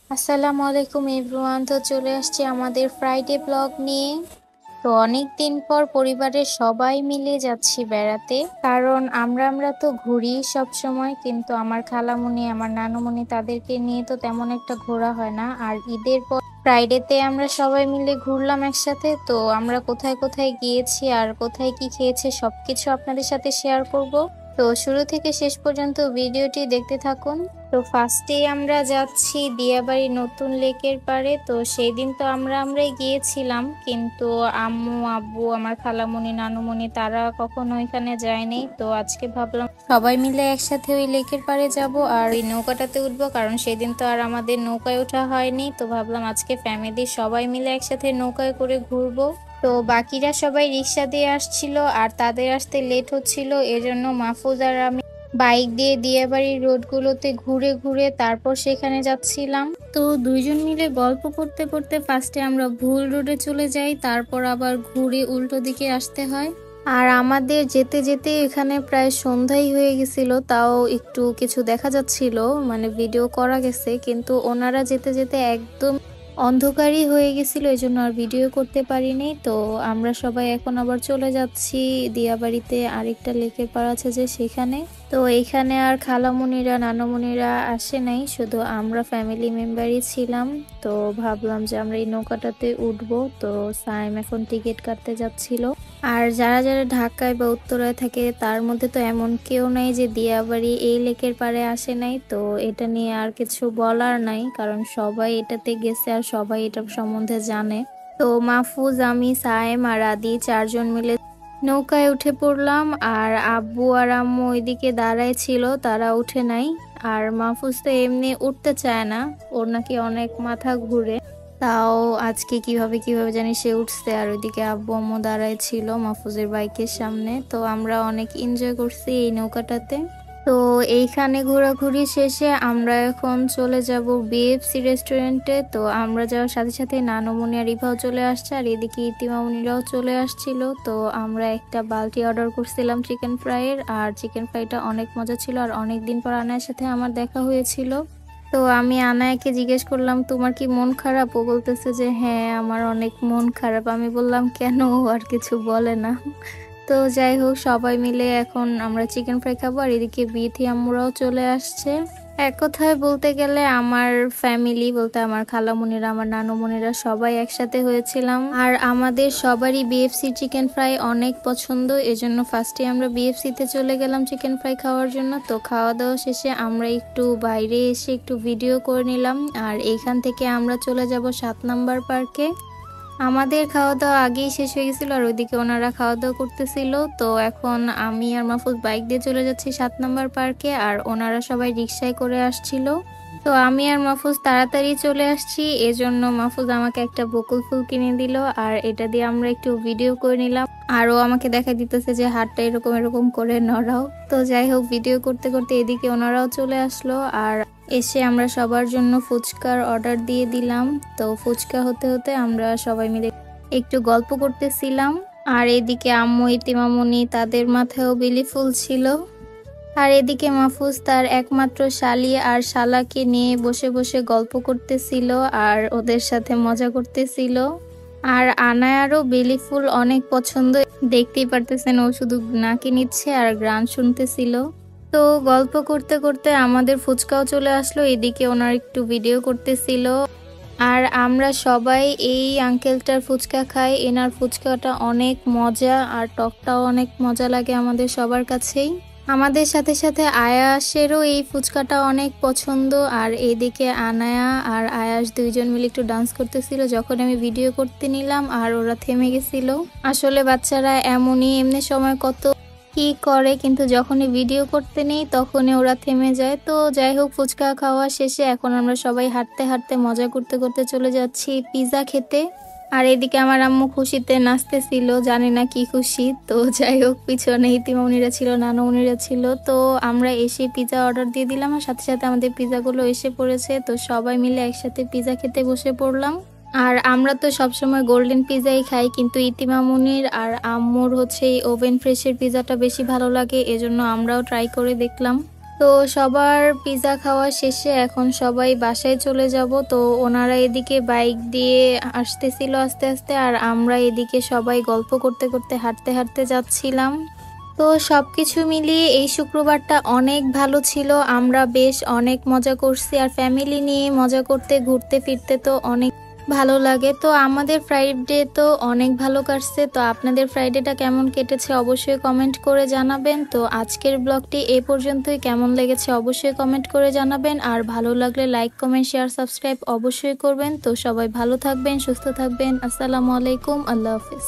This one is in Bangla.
আসসালামু আলাইকুম এভরিওয়ান। তো চলে আসছে আমাদের ফ্রাইডে ব্লগ নিয়ে। তো অনেক দিন পর পরিবারের সবাই মিলে যাচ্ছি বেড়াতে, কারণ আমরা তো ঘুরি সব সময়, কিন্তু আমার খালামণি আমার নানুমণি তাদেরকে নিয়ে তো তেমন একটা ঘোরা হয় না। আর ঈদের পর ফ্রাইডেতে আমরা সবাই মিলে ঘুরলাম একসাথে। তো আমরা কোথায় কোথায় গিয়েছি আর কোথায় কি খেয়েছে সবকিছু আপনাদের সাথে শেয়ার করব। তো শুরু থেকে শেষ পর্যন্ত ভিডিওটি দেখতে থাকুন। তো ফার্স্টে আমরা যাচ্ছি দিয়াবাড়ি নতুন লেকের পাড়ে। তো সেই দিন তো আমরাই গিয়েছিলাম, কিন্তু আম্মু আব্বু আমার খালামণি নানুমণি তারা কখনো ওইখানে যায়নি। তো আজকে ভাবলাম সবাই মিলে একসাথে ওই লেকের পাড়ে যাব আর ওই নৌকাটাতে উঠবো, কারণ সেদিন তো আর আমাদের নৌকায় ওঠা হয়নি। তো ভাবলাম আজকে ফ্যামিলি সবাই মিলে একসাথে নৌকায় করে ঘুরবো। তো বাকিরা সবাই রিক্সা দিয়ে আসছিল আর তাদের আসতে লেট হচ্ছিল, এজন্য মাহফুজ আর আমি বাইক দিয়ে দিয়াবাড়ির রোডগুলোতে ঘুরে ঘুরে তারপর সেখানে যাচ্ছিলাম। তো দুইজন মিলে গল্প করতে করতে ফার্স্টে আমরা ভুল রোডে চলে যাই, তারপর আবার ঘুরে উল্টো দিকে আসতে হয়। আর আমাদের যেতে যেতে এখানে প্রায় সন্ধ্যাই হয়ে গেছিল, তাও একটু কিছু দেখা যাচ্ছিল, মানে ভিডিও করা গেছে, কিন্তু ওনারা যেতে যেতে একদম অন্ধকারই হয়ে গেছিল, এই জন্য আর ভিডিও করতে পারিনি। তো আমরা সবাই এখন আবার চলে যাচ্ছি দিয়াবাড়িতে, আরেকটা লেকের পাড় আছে যে সেখানে। তো এইখানে আর খালামুনিরা নানামুনিরা আসে নাই, শুধু আমরা ফ্যামিলি মেম্বারই ছিলাম। তো ভাবলাম যে আমরা এই নৌকাটাতে উঠবো। তো সাইম এখন টিকিট কাটতে যাচ্ছিল। আর যারা যারা ঢাকায় বা উত্তরায় থাকে তার মধ্যে তো এমন কেউ নাই যে দিয়াবাড়ি এই লেকের পাড়ে আসে নাই। তো এটা নিয়ে আর কিছু বলার নাই, কারণ সবাই এটাতে গেছে আর সবাই এটা সম্বন্ধে জানে। তো মাহফুজ আমি সাইম আর আদি চারজন মিলে নৌকায় উঠে পড়লাম। আর আব্বু আর আম্মু ওইদিকে দাঁড়ায় ছিল, তারা উঠে নাই। আর মাহফুজ তো এমনি উঠতে চায় না, ওর নাকি অনেক মাথা ঘুরে। তাও আজকে কিভাবে কিভাবে জানি সে উঠছে। আর ওইদিকে আব্বু আম্মু দাঁড়ায় ছিল মাহফুজের বাইকের সামনে। তো আমরা অনেক এনজয় করছি এই নৌকাটাতে। তো এইখানে ঘোরাঘুরি শেষে আমরা এখন চলে যাব বিএফসি রেস্টুরেন্টে। তো আমরা যাওয়ার সাথে সাথে নানুমণি আর ইভাও চলে আসছে, আর এদিকে ইতিমামণিরাও চলে আসছিল। তো আমরা একটা বালতি অর্ডার করছিলাম চিকেন ফ্রাইয়ের, আর চিকেন ফ্রাইটা অনেক মজা ছিল। আর অনেক দিন পর আনায়ের সাথে আমার দেখা হয়েছিল। তো আমি আনায়াকে জিজ্ঞেস করলাম তোমার কি মন খারাপ? ও বলতেছে যে হ্যাঁ আমার অনেক মন খারাপ। আমি বললাম কেন? ও আর কিছু বলে না। তো যাই হোক, সবাই মিলে এখন আমরা চিকেন ফ্রাই খাবো। আর এদিকে বিথি আম্মুরাও চলে আসছে। এক কথায় বলতে গেলে আমার ফ্যামিলি বলতে আমার খালামুনিরা আমার নানুমণিরা সবাই একসাথে হয়েছিলাম। আর আমাদের সবারই বিএফসি চিকেন ফ্রাই অনেক পছন্দ, এজন্য ফার্স্টে আমরা বিএফসি তে চলে গেলাম চিকেন ফ্রাই খাওয়ার জন্য। তো খাওয়া দাওয়া শেষে আমরা একটু বাইরে এসে একটু ভিডিও করে নিলাম। আর এইখান থেকে আমরা চলে যাব 7 নম্বর পার্কে। আমাদের খাওয়া দাওয়া আগেই শেষ হয়ে গেছিল, আর ওইদিকে ওনারা খাওয়া দাওয়া করতেছিল। তো এখন আমি আর মাহফুজ বাইক দিয়ে চলে যাচ্ছি 7 নম্বর পার্কে, আর ওনারা সবাই রিক্সায় করে আসছিল। তো আমি আর মাহফুজ তাড়াতাড়ি চলে আসছি, এজন্য মাহফুজ আমাকে একটা বকুল ফুল কিনে দিল, আর এটা দিয়ে আমরা একটু ভিডিও করে নিলাম। আর ও আমাকে দেখা দিতেছে যে হাতটা এরকম এরকম করে নড়াও। তো যাই হোক, ভিডিও করতে করতে এদিকে ওনারাও চলে আসলো। আর এসে আমরা সবার জন্য ফুচকার অর্ডার দিয়ে দিলাম। তো ফুচকা হতে হতে আমরা সবাই মিলে একটু গল্প করতেছিলাম। আর এদিকে আম্মু ইতিমামনি তাদের মাথায়ও বেলি ফুল ছিল। আর এদিকে মাহফুজ তার একমাত্র শালি আর শালাকে নিয়ে বসে বসে গল্প করতেছিল আর ওদের সাথে মজা করতেছিল। আর আনায়ারও বেলি ফুল অনেক পছন্দ, দেখতেই পারতেছেন ও শুধু নাকি নিচ্ছে আর গান শুনতেছিল। তো গল্প করতে করতে আমাদের ফুচকাও চলে আসলো, এদিকে ওনার একটু ভিডিও করতেছিল। আর আমরা সবাই এই আঙ্কেলটার ফুচকা খাই, এনার ফুচকাটা অনেক মজা আর টকটাও অনেক মজা লাগে আমাদের সবার কাছেই। আমাদের সাথে সাথে আয়াসেরও এই ফুচকাটা অনেক পছন্দ। আর এইদিকে আনায়া আর আয়াস দুইজন মিলে একটু ডান্স করতেছিল যখন আমি ভিডিও করতে নিলাম, আর ওরা থেমে গেছিল। আসলে বাচ্চারা এমনই, এমনি সময় কত কি করে, কিন্তু যখনই ভিডিও করতে নেই তখনই ওরা থেমে যায়। তো যাই হোক, ফুচকা খাওয়া শেষে এখন আমরা সবাই হাঁটতে হাঁটতে মজা করতে করতে চলে যাচ্ছি পিৎজা খেতে। আর এদিকে আমার আম্মু খুশিতে নাচতেছিল, জানি না কি খুশি। তো যাই হোক, পিছনে ইতিমনিরা ছিল, নানুমনিরা ছিল। তো আমরা এসে পিৎজা অর্ডার দিয়ে দিলাম, আর সাথে সাথে আমাদের পিৎজাগুলো এসে পড়েছে। তো সবাই মিলে একসাথে পিৎজা খেতে বসে পড়লাম। আর আমরা তো সবসময় গোল্ডেন পিৎজাই খাই, কিন্তু ইতিমামুনির আর আম্মুর হচ্ছে এই ওভেন ফ্রেশের পিৎজাটা বেশি ভালো লাগে, এজন্য আমরাও ট্রাই করে দেখলাম। তো সবার পিৎজা খাওয়া শেষে এখন সবাই বাসায় চলে যাব। তো ওনারা এদিকে বাইক দিয়ে আসতেছিল আস্তে আস্তে, আর আমরা এদিকে সবাই গল্প করতে করতে হাঁটতে হাঁটতে যাচ্ছিলাম। তো সবকিছু মিলিয়ে এই শুক্রবারটা অনেক ভালো ছিল, আমরা বেশ অনেক মজা করছি, আর ফ্যামিলি নিয়ে মজা করতে ঘুরতে ফিরতে তো অনেক ভালো লাগে। তো আমাদের ফ্রাইডে তো অনেক ভালো কাটছে। তো আপনাদের ফ্রাইডেটা কেমন কেটেছে অবশ্যই কমেন্ট করে জানাবেন। তো আজকের ব্লগটি এই পর্যন্তই, কেমন লেগেছে অবশ্যই কমেন্ট করে জানাবেন, আর ভালো লাগলে লাইক কমেন্ট শেয়ার সাবস্ক্রাইব অবশ্যই করবেন। তো সবাই ভালো থাকবেন, সুস্থ থাকবেন। আসসালামু আলাইকুম, আল্লাহ হাফিজ।